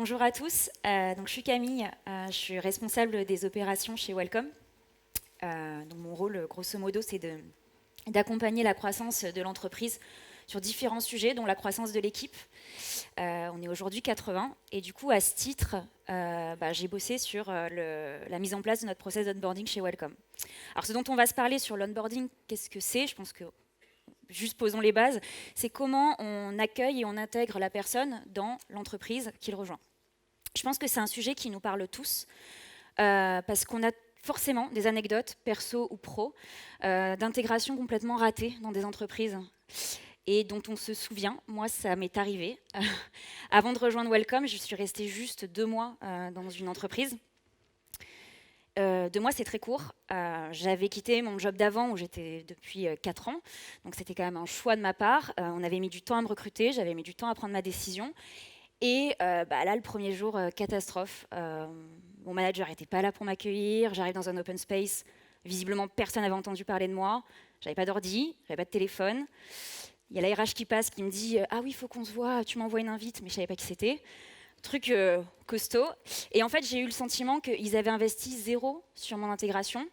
Bonjour à tous, donc je suis Camille, je suis responsable des opérations chez Welcome. Donc mon rôle, grosso modo, c'est d'accompagner la croissance de l'entreprise sur différents sujets, dont la croissance de l'équipe. On est aujourd'hui 80, et du coup, à ce titre, j'ai bossé sur la mise en place de notre process d'onboarding chez Welcome. Alors, ce dont on va se parler sur l'onboarding, qu'est-ce que c'est ? Je pense que juste posons les bases. C'est comment on accueille et on intègre la personne dans l'entreprise qu'il rejoint. Je pense que c'est un sujet qui nous parle tous, parce qu'on a forcément des anecdotes, perso ou pro, d'intégration complètement ratée dans des entreprises et dont on se souvient. Moi, ça m'est arrivé. Avant de rejoindre Welcome, je suis restée juste 2 mois dans une entreprise. 2 mois, c'est très court. J'avais quitté mon job d'avant où j'étais depuis 4 ans, donc c'était quand même un choix de ma part. On avait mis du temps à me recruter, j'avais mis du temps à prendre ma décision. Et là, le premier jour, catastrophe. Mon manager n'était pas là pour m'accueillir. J'arrive dans un open space. Visiblement, personne n'avait entendu parler de moi. J'avais pas d'ordi, j'avais pas de téléphone. Il y a la RH qui passe, qui me dit « Ah oui, il faut qu'on se voit, tu m'envoies une invite », mais je savais pas qui c'était. Truc costaud. Et en fait, j'ai eu le sentiment qu'ils avaient investi 0 sur mon intégration.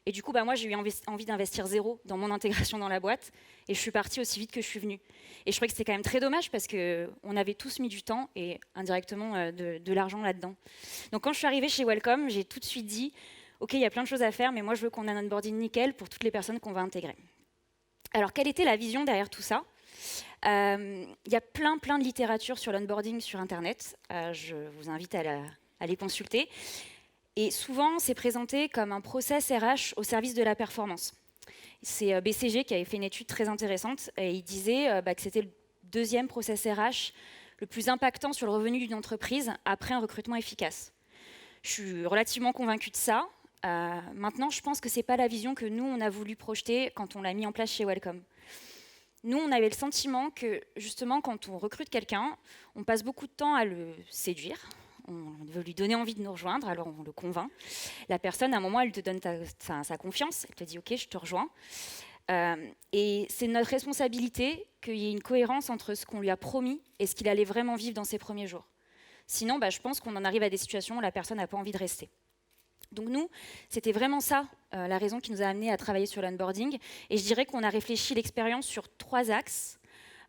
Et du coup, moi, j'ai eu envie d'investir 0 dans mon intégration dans la boîte. Et je suis partie aussi vite que je suis venue. Et je trouvais que c'était quand même très dommage parce qu'on avait tous mis du temps et indirectement de l'argent là-dedans. Donc quand je suis arrivée chez Welcome, j'ai tout de suite dit « Ok, il y a plein de choses à faire, mais moi, je veux qu'on ait un onboarding nickel pour toutes les personnes qu'on va intégrer. » Alors, quelle était la vision derrière tout ça ? Il y a plein de littérature sur l'onboarding sur Internet. Je vous invite à les consulter. Et souvent, c'est présenté comme un process RH au service de la performance. C'est BCG qui avait fait une étude très intéressante et il disait que c'était le 2e process RH le plus impactant sur le revenu d'une entreprise après un recrutement efficace. Je suis relativement convaincue de ça. Maintenant, je pense que ce n'est pas la vision que nous, on a voulu projeter quand on l'a mis en place chez Welcome. Nous, on avait le sentiment que, justement, quand on recrute quelqu'un, on passe beaucoup de temps à le séduire. On veut lui donner envie de nous rejoindre, alors on le convainc. La personne, à un moment, elle te donne sa confiance, elle te dit « Ok, je te rejoins ». Et c'est notre responsabilité qu'il y ait une cohérence entre ce qu'on lui a promis et ce qu'il allait vraiment vivre dans ses premiers jours. Sinon, je pense qu'on en arrive à des situations où la personne n'a pas envie de rester. Donc nous, c'était vraiment ça, la raison qui nous a amenés à travailler sur l'onboarding. Et je dirais qu'on a réfléchi l'expérience sur 3 axes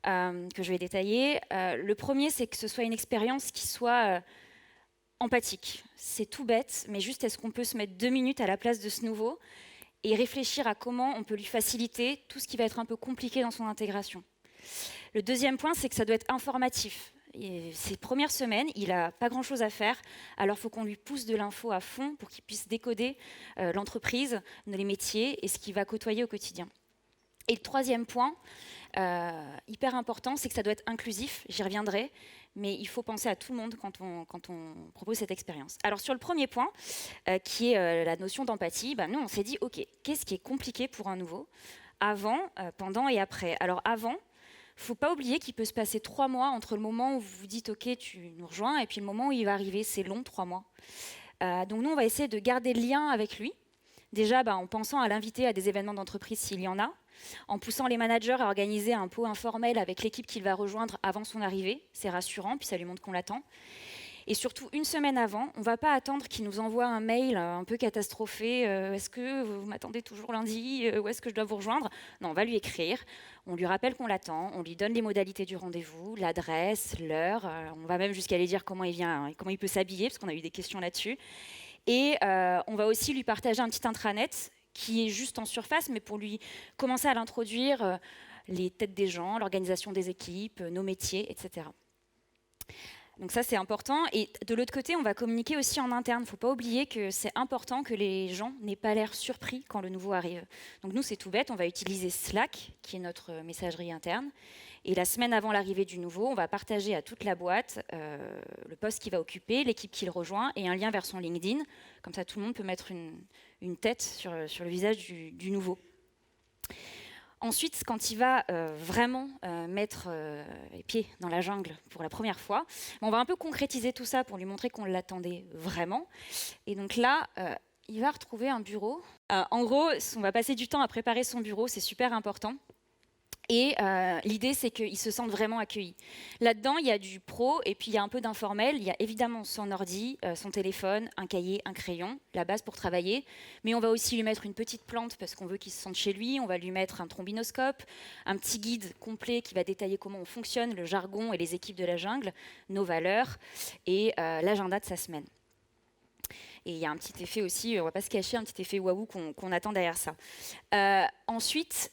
que je vais détailler. Le premier, c'est que ce soit une expérience qui soit empathique. C'est tout bête, mais juste est-ce qu'on peut se mettre 2 minutes à la place de ce nouveau et réfléchir à comment on peut lui faciliter tout ce qui va être un peu compliqué dans son intégration. Le deuxième point, c'est que ça doit être informatif. Et ces premières semaines, il n'a pas grand-chose à faire, alors il faut qu'on lui pousse de l'info à fond pour qu'il puisse décoder l'entreprise, les métiers et ce qu'il va côtoyer au quotidien. Et le troisième point, hyper important, c'est que ça doit être inclusif, j'y reviendrai, mais il faut penser à tout le monde quand on propose cette expérience. Alors sur le premier point, qui est la notion d'empathie, nous on s'est dit, ok, qu'est-ce qui est compliqué pour un nouveau, avant, pendant et après. Alors avant, il ne faut pas oublier qu'il peut se passer 3 mois entre le moment où vous vous dites « Ok, tu nous rejoins » et puis le moment où il va arriver. C'est long, 3 mois. Donc nous, on va essayer de garder le lien avec lui. Déjà, en pensant à l'inviter à des événements d'entreprise s'il y en a, en poussant les managers à organiser un pot informel avec l'équipe qu'il va rejoindre avant son arrivée. C'est rassurant, puis ça lui montre qu'on l'attend. Et surtout, 1 semaine avant, on ne va pas attendre qu'il nous envoie un mail un peu catastrophé. Est-ce que vous m'attendez toujours lundi ? Où est-ce que je dois vous rejoindre ? Non, on va lui écrire. On lui rappelle qu'on l'attend. On lui donne les modalités du rendez-vous, l'adresse, l'heure. On va même jusqu'à aller dire comment il vient, comment il peut s'habiller, parce qu'on a eu des questions là-dessus. Et on va aussi lui partager un petit intranet qui est juste en surface, mais pour lui commencer à l'introduire, les têtes des gens, l'organisation des équipes, nos métiers, etc. Donc ça, c'est important. Et de l'autre côté, on va communiquer aussi en interne. Il ne faut pas oublier que c'est important que les gens n'aient pas l'air surpris quand le nouveau arrive. Donc nous, c'est tout bête. On va utiliser Slack, qui est notre messagerie interne. Et la semaine avant l'arrivée du nouveau, on va partager à toute la boîte le poste qu'il va occuper, l'équipe qu'il rejoint et un lien vers son LinkedIn. Comme ça, tout le monde peut mettre une tête sur le visage du nouveau. Ensuite, quand il va vraiment mettre les pieds dans la jungle pour la première fois, on va un peu concrétiser tout ça pour lui montrer qu'on l'attendait vraiment. Et donc là, il va retrouver un bureau. En gros, on va passer du temps à préparer son bureau, c'est super important. Et l'idée, c'est qu'ils se sentent vraiment accueillis. Là-dedans, il y a du pro et puis il y a un peu d'informel. Il y a évidemment son ordi, son téléphone, un cahier, un crayon, la base pour travailler. Mais on va aussi lui mettre une petite plante parce qu'on veut qu'il se sente chez lui. On va lui mettre un trombinoscope, un petit guide complet qui va détailler comment on fonctionne, le jargon et les équipes de la jungle, nos valeurs et l'agenda de sa semaine. Et il y a un petit effet aussi, on ne va pas se cacher, un petit effet waouh qu'on attend derrière ça. Ensuite,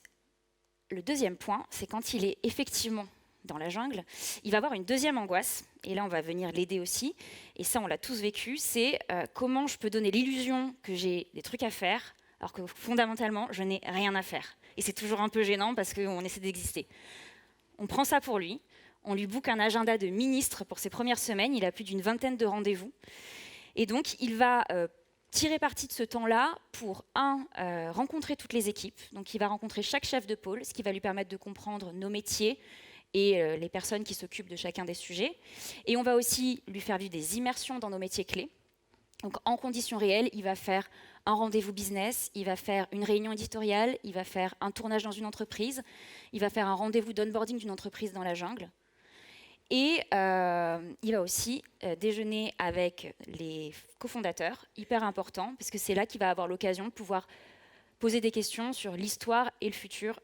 le deuxième point, c'est quand il est effectivement dans la jungle, il va avoir une deuxième angoisse, et là on va venir l'aider aussi, et ça on l'a tous vécu, c'est comment je peux donner l'illusion que j'ai des trucs à faire, alors que fondamentalement je n'ai rien à faire. Et c'est toujours un peu gênant parce qu'on essaie d'exister. On prend ça pour lui, on lui book un agenda de ministre pour ses premières semaines, il a plus d'une vingtaine de rendez-vous, et donc il va tirer parti de ce temps-là pour, rencontrer toutes les équipes. Donc, il va rencontrer chaque chef de pôle, ce qui va lui permettre de comprendre nos métiers et les personnes qui s'occupent de chacun des sujets. Et on va aussi lui faire vivre des immersions dans nos métiers clés. Donc, en conditions réelles, il va faire un rendez-vous business, il va faire une réunion éditoriale, il va faire un tournage dans une entreprise, il va faire un rendez-vous d'onboarding d'une entreprise dans la jungle. Et il va aussi déjeuner avec les cofondateurs, hyper important, parce que c'est là qu'il va avoir l'occasion de pouvoir poser des questions sur l'histoire et le futur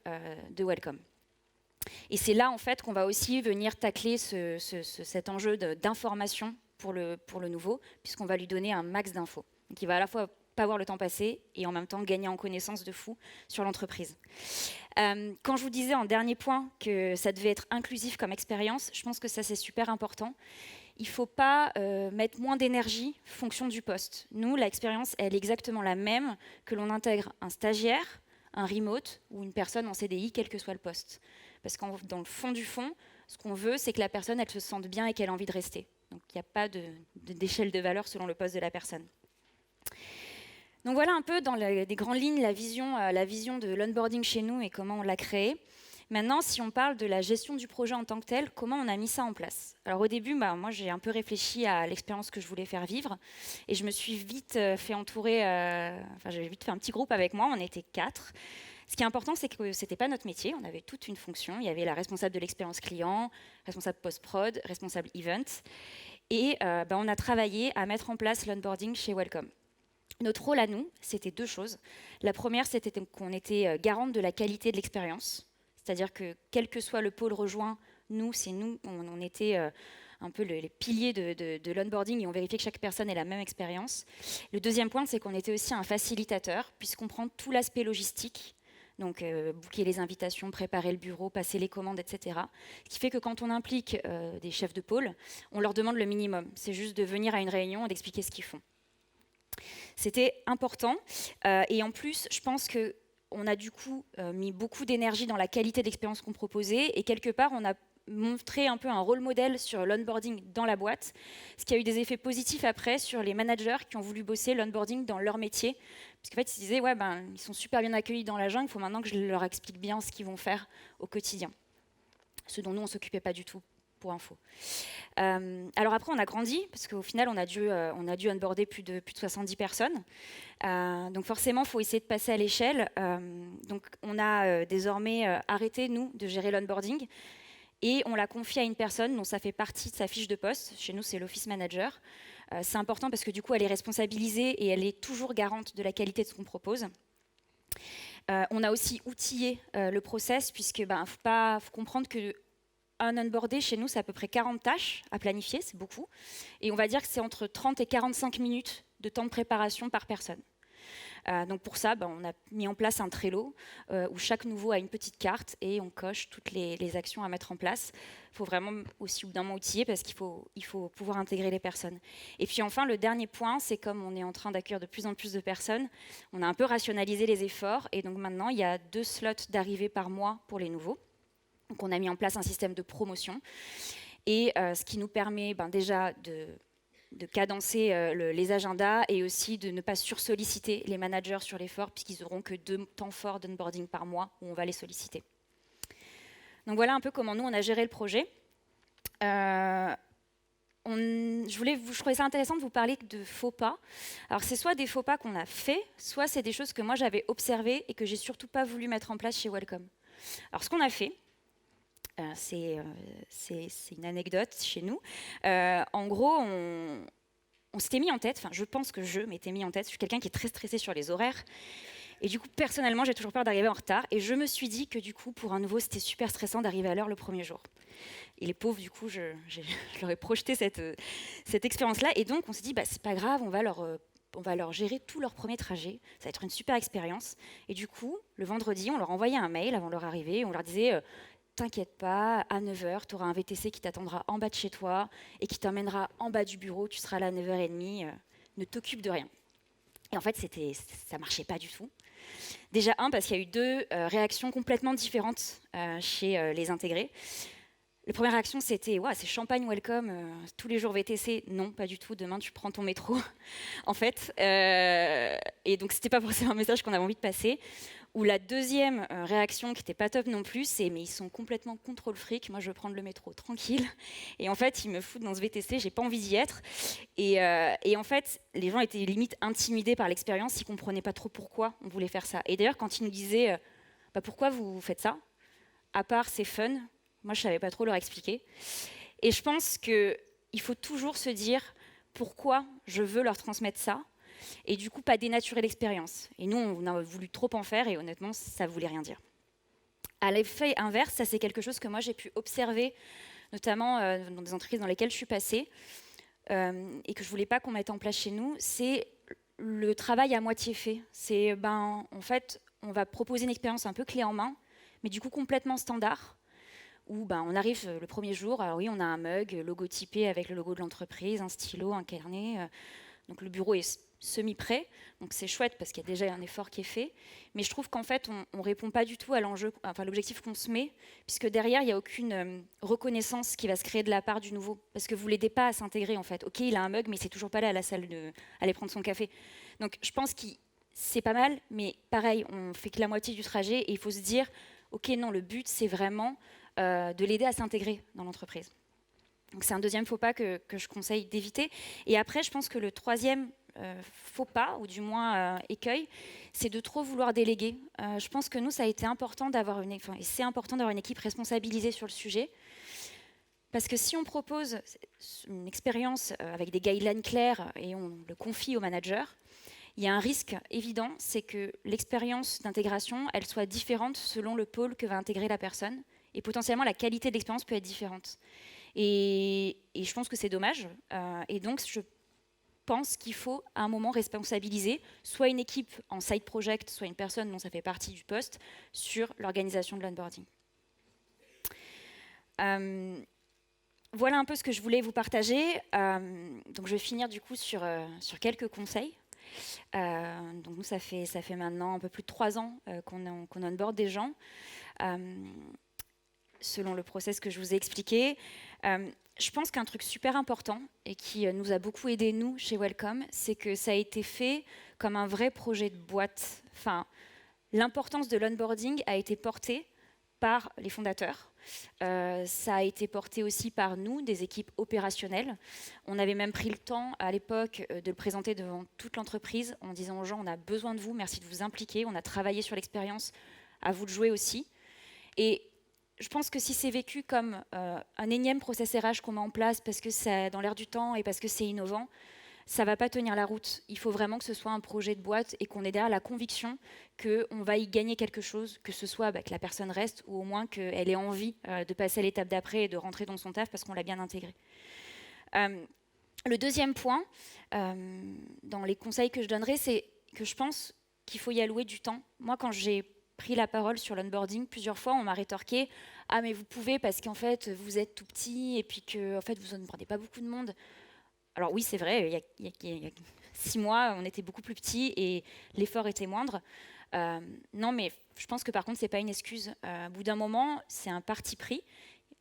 de Welcome. Et c'est là, en fait, qu'on va aussi venir tacler cet enjeu d'information pour le nouveau, puisqu'on va lui donner un max d'infos. Donc il va à la fois pas voir le temps passer et en même temps gagner en connaissance de fou sur l'entreprise. Quand je vous disais en dernier point que ça devait être inclusif comme expérience, je pense que ça c'est super important. Il ne faut pas mettre moins d'énergie fonction du poste. Nous, l'expérience, elle est exactement la même que l'on intègre un stagiaire, un remote ou une personne en CDI, quel que soit le poste. Parce que dans le fond du fond, ce qu'on veut, c'est que la personne, elle se sente bien et qu'elle a envie de rester. Donc il n'y a pas d'échelle de valeur selon le poste de la personne. Donc voilà un peu dans des grandes lignes la vision de l'onboarding chez nous et comment on l'a créé. Maintenant, si on parle de la gestion du projet en tant que tel, comment on a mis ça en place? Alors au début, moi j'ai un peu réfléchi à l'expérience que je voulais faire vivre et je me suis vite fait entourer, j'avais vite fait un petit groupe avec moi, on était 4. Ce qui est important, c'est que ce n'était pas notre métier, on avait toute une fonction. Il y avait la responsable de l'expérience client, responsable post-prod, responsable event. Et on a travaillé à mettre en place l'onboarding chez Welcome. Notre rôle à nous, c'était 2 choses. La première, c'était qu'on était garante de la qualité de l'expérience. C'est-à-dire que quel que soit le pôle rejoint, c'est nous, on était un peu les piliers de l'onboarding et on vérifiait que chaque personne ait la même expérience. Le deuxième point, c'est qu'on était aussi un facilitateur, puisqu'on prend tout l'aspect logistique, donc booker les invitations, préparer le bureau, passer les commandes, etc. Ce qui fait que quand on implique des chefs de pôle, on leur demande le minimum. C'est juste de venir à une réunion et d'expliquer ce qu'ils font. C'était important. Et en plus, je pense qu'on a du coup mis beaucoup d'énergie dans la qualité d'expérience qu'on proposait. Et quelque part, on a montré un peu un rôle modèle sur l'onboarding dans la boîte, ce qui a eu des effets positifs après sur les managers qui ont voulu bosser l'onboarding dans leur métier. Parce qu'en fait, ils se disaient, ils sont super bien accueillis dans la jungle, il faut maintenant que je leur explique bien ce qu'ils vont faire au quotidien. Ce dont nous, on ne s'occupait pas du tout. Pour info. Alors après, on a grandi, parce qu'au final, on a dû onboarder plus de 70 personnes. Donc forcément, il faut essayer de passer à l'échelle. Donc on a désormais arrêté, nous, de gérer l'onboarding. Et on l'a confié à une personne dont ça fait partie de sa fiche de poste. Chez nous, c'est l'office manager. C'est important parce que du coup, elle est responsabilisée et elle est toujours garante de la qualité de ce qu'on propose. On a aussi outillé le process, puisque faut comprendre que un onboardé, chez nous, c'est à peu près 40 tâches à planifier, c'est beaucoup. Et on va dire que c'est entre 30 et 45 minutes de temps de préparation par personne. Donc pour ça, on a mis en place un Trello où chaque nouveau a une petite carte et on coche toutes les actions à mettre en place. Il faut vraiment aussi au bout d'un moment outiller parce qu'il faut pouvoir intégrer les personnes. Et puis enfin, le dernier point, c'est comme on est en train d'accueillir de plus en plus de personnes, on a un peu rationalisé les efforts et donc maintenant, il y a 2 slots d'arrivée par mois pour les nouveaux. Donc on a mis en place un système de promotion et ce qui nous permet déjà de cadencer les agendas et aussi de ne pas sursolliciter les managers sur l'effort puisqu'ils n'auront que 2 temps forts d'onboarding par mois où on va les solliciter. Donc voilà un peu comment nous on a géré le projet. Je trouvais ça intéressant de vous parler de faux pas. Alors c'est soit des faux pas qu'on a fait, soit c'est des choses que moi j'avais observées et que j'ai surtout pas voulu mettre en place chez Welcome. Alors ce qu'on a fait, c'est une anecdote chez nous. En gros, on s'était mis en tête, enfin je pense que je m'étais mis en tête, je suis quelqu'un qui est très stressé sur les horaires. Et du coup, personnellement, j'ai toujours peur d'arriver en retard. Et je me suis dit que du coup, pour un nouveau, c'était super stressant d'arriver à l'heure le premier jour. Et les pauvres, du coup, je leur ai projeté cette expérience-là. Et donc, on s'est dit, bah, c'est pas grave, on va leur gérer tout leur premier trajet. Ça va être une super expérience. Et du coup, le vendredi, on leur envoyait un mail avant leur arrivée. On leur disait, t'inquiète pas, à 9h, tu auras un VTC qui t'attendra en bas de chez toi et qui t'emmènera en bas du bureau. Tu seras là à 9h30. Ne t'occupe de rien. Et en fait, ça marchait pas du tout. Déjà, parce qu'il y a eu deux réactions complètement différentes chez les intégrés. La première réaction, c'était « c'est champagne welcome, tous les jours VTC ». Non, pas du tout, demain tu prends ton métro, en fait. Et donc, c'était pas forcément un message qu'on avait envie de passer. Ou la deuxième réaction, qui n'était pas top non plus, c'est « mais ils sont complètement contrôle fric, moi je veux prendre le métro tranquille ». Et en fait, ils me foutent dans ce VTC, j'ai pas envie d'y être. Et en fait, les gens étaient limite intimidés par l'expérience, ils comprenaient pas trop pourquoi on voulait faire ça. Et d'ailleurs, quand ils nous disaient bah, « pourquoi vous faites ça ?» À part c'est fun, moi je savais pas trop leur expliquer. Et je pense qu'il faut toujours se dire pourquoi je veux leur transmettre ça, et du coup pas dénaturer l'expérience. Et nous, on a voulu trop en faire, et honnêtement, ça voulait rien dire. À l'effet inverse, ça c'est quelque chose que moi j'ai pu observer, notamment dans des entreprises dans lesquelles je suis passée, et que je voulais pas qu'on mette en place chez nous, c'est le travail à moitié fait. C'est, en fait, on va proposer une expérience un peu clé en main, mais du coup complètement standard, où on arrive le premier jour, alors oui, on a un mug logotypé avec le logo de l'entreprise, un stylo, un carnet, donc le bureau est semi-prêt, donc c'est chouette parce qu'il y a déjà un effort qui est fait, mais je trouve qu'en fait, on ne répond pas du tout à l'objectif qu'on se met, puisque derrière, il n'y a aucune reconnaissance qui va se créer de la part du nouveau, parce que vous ne l'aidez pas à s'intégrer, en fait. Ok, il a un mug, mais il ne sait toujours pas aller à la salle aller prendre son café. Donc je pense que c'est pas mal, mais pareil, on fait que la moitié du trajet, et il faut se dire, ok, non, le but, c'est vraiment de l'aider à s'intégrer dans l'entreprise. Donc c'est un deuxième faux pas que je conseille d'éviter. Et après, je pense que le troisième faux pas, ou du moins écueil, c'est de trop vouloir déléguer. Je pense que nous, ça a été important d'avoir c'est important d'avoir une équipe responsabilisée sur le sujet. Parce que si on propose une expérience avec des guidelines clairs et on le confie au manager, il y a un risque évident, c'est que l'expérience d'intégration, elle soit différente selon le pôle que va intégrer la personne. Et potentiellement, la qualité de l'expérience peut être différente. Et je pense que c'est dommage. Et donc, je pense qu'il faut à un moment responsabiliser soit une équipe en side project, soit une personne dont ça fait partie du poste, sur l'organisation de l'onboarding. Voilà un peu ce que je voulais vous partager. Donc, je vais finir du coup sur quelques conseils. Donc nous, ça fait maintenant un peu plus de 3 ans qu'on onboard des gens, selon le process que je vous ai expliqué. Je pense qu'un truc super important et qui nous a beaucoup aidé, nous, chez Welcome, c'est que ça a été fait comme un vrai projet de boîte. Enfin, l'importance de l'onboarding a été portée par les fondateurs. Ça a été porté aussi par nous, des équipes opérationnelles. On avait même pris le temps à l'époque de le présenter devant toute l'entreprise en disant aux gens, on a besoin de vous, merci de vous impliquer, on a travaillé sur l'expérience, à vous de jouer aussi. Et je pense que si c'est vécu comme un énième process RH qu'on met en place parce que c'est dans l'air du temps et parce que c'est innovant, ça ne va pas tenir la route. Il faut vraiment que ce soit un projet de boîte et qu'on ait derrière la conviction qu'on va y gagner quelque chose, que ce soit que la personne reste ou au moins qu'elle ait envie de passer à l'étape d'après et de rentrer dans son taf parce qu'on l'a bien intégré. Le deuxième point, dans les conseils que je donnerai, c'est que je pense qu'il faut y allouer du temps. Moi, quand j'ai pris la parole sur l'onboarding, plusieurs fois, on m'a rétorqué « Ah, mais vous pouvez parce qu'en fait, vous êtes tout petit et puis que en fait, vous ne prenez pas beaucoup de monde ». Alors oui, c'est vrai, il y a 6 mois, on était beaucoup plus petits et l'effort était moindre. Non, mais je pense que par contre, ce n'est pas une excuse. Au bout d'un moment, c'est un parti pris.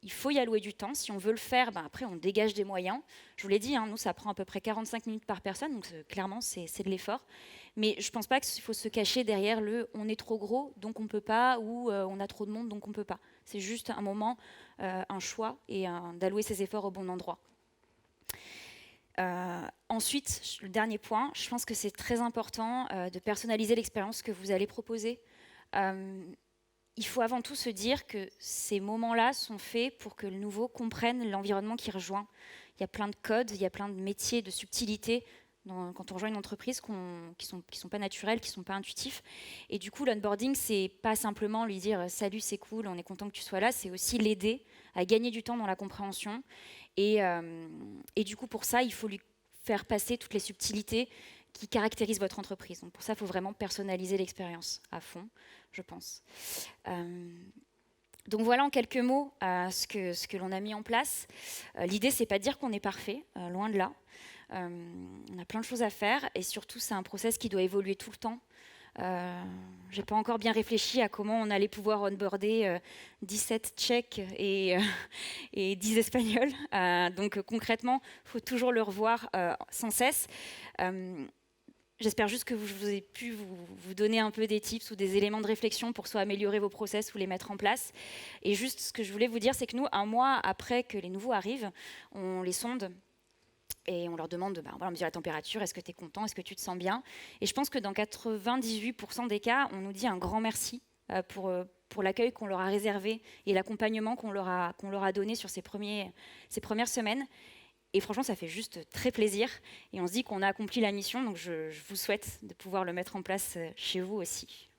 Il faut y allouer du temps. Si on veut le faire, après, on dégage des moyens. Je vous l'ai dit, nous, ça prend à peu près 45 minutes par personne, donc clairement, c'est de l'effort. Mais je ne pense pas qu'il faut se cacher derrière le « on est trop gros, donc on ne peut pas » ou « on a trop de monde, donc on ne peut pas ». C'est juste un moment, un choix et d'allouer ses efforts au bon endroit. Ensuite, le dernier point, je pense que c'est très important de personnaliser l'expérience que vous allez proposer. il faut avant tout se dire que ces moments-là sont faits pour que le nouveau comprenne l'environnement qui rejoint. Il y a plein de codes, il y a plein de métiers, de subtilités quand on rejoint une entreprise qui sont pas naturels, qui sont pas intuitifs. Et du coup, l'onboarding, c'est pas simplement lui dire salut, c'est cool, on est content que tu sois là, c'est aussi l'aider à gagner du temps dans la compréhension. Et du coup, pour ça, il faut lui faire passer toutes les subtilités qui caractérisent votre entreprise. Donc pour ça, il faut vraiment personnaliser l'expérience à fond, je pense. Donc voilà en quelques mots ce que l'on a mis en place. L'idée, c'est pas de dire qu'on est parfait, loin de là. On a plein de choses à faire et surtout, c'est un process qui doit évoluer tout le temps. J'ai pas encore bien réfléchi à comment on allait pouvoir onboarder 17 Tchèques et 10 Espagnols. Donc concrètement, il faut toujours le revoir sans cesse. J'espère juste que vous ai pu vous donner un peu des tips ou des éléments de réflexion pour soit améliorer vos process ou les mettre en place. Et juste ce que je voulais vous dire, c'est que nous, un mois après que les nouveaux arrivent, on les sonde et on leur demande, on mesure la température, est-ce que tu es content, est-ce que tu te sens bien. Et je pense que dans 98% des cas, on nous dit un grand merci pour l'accueil qu'on leur a réservé et l'accompagnement qu'on leur a donné sur ces premières semaines. Et franchement, ça fait juste très plaisir. Et on se dit qu'on a accompli la mission. Donc, je vous souhaite de pouvoir le mettre en place chez vous aussi.